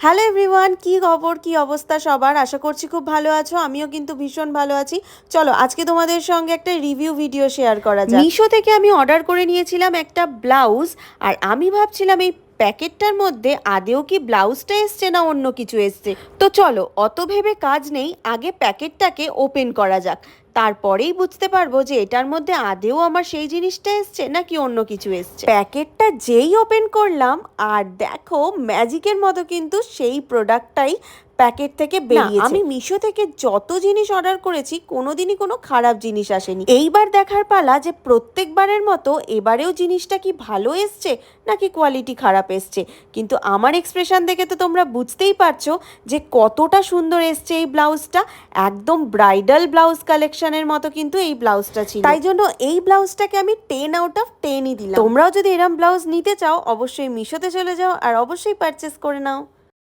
Hello everyone, কি খবর, কি অবস্থা সবার? আশা করছি খুব ভালো আছো। আমিও কিন্তু ভীষণ ভালো আছি। চলো আজকে তোমাদের সঙ্গে একটা রিভিউ ভিডিও শেয়ার করা যাক। মিশো থেকে আমি অর্ডার করে নিয়েছিলাম একটা ব্লাউজ, আর আমি ভাবছিলাম এই প্যাকেটটার মধ্যে আদেও কি ব্লাউজটা এসছে না অন্য কিছু এসছে। তো চলো অত ভেবে কাজ নেই, আগে প্যাকেটটাকে ওপেন করা যাক, তারপরেই বুঝতে পারবো যে এটার মধ্যে আদেও আমার সেই জিনিসটা এসছে নাকি অন্য কিছু এসছে। প্যাকেটটা যেই ওপেন করলাম আর দেখো ম্যাজিকের মতো কিন্তু সেই প্রোডাক্টটাই প্যাকেট থেকে বেরিয়েছে। আমি মিশো থেকে যত জিনিস অর্ডার করেছি কোনোদিনই কোনো খারাপ জিনিস আসেনি। এইবার দেখার পালা যে প্রত্যেকবারের মতো এবারেও জিনিসটা কি ভালো এসছে নাকি কোয়ালিটি খারাপ এসছে। কিন্তু আমার এক্সপ্রেশন দেখে তো তোমরা বুঝতেই পারছো যে কতটা সুন্দর এসছে এই ব্লাউজটা। একদম ব্রাইডাল ব্লাউজ কালেকশনের মতো কিন্তু এই ব্লাউজটা ছিল, তাই জন্য এই ব্লাউজটাকে আমি 10 আউট অফ 10ই দিলাম। তোমরাও যদি এরম ব্লাউজ নিতে চাও অবশ্যই মিশোতে চলে যাও আর অবশ্যই পারচেস করে নাও।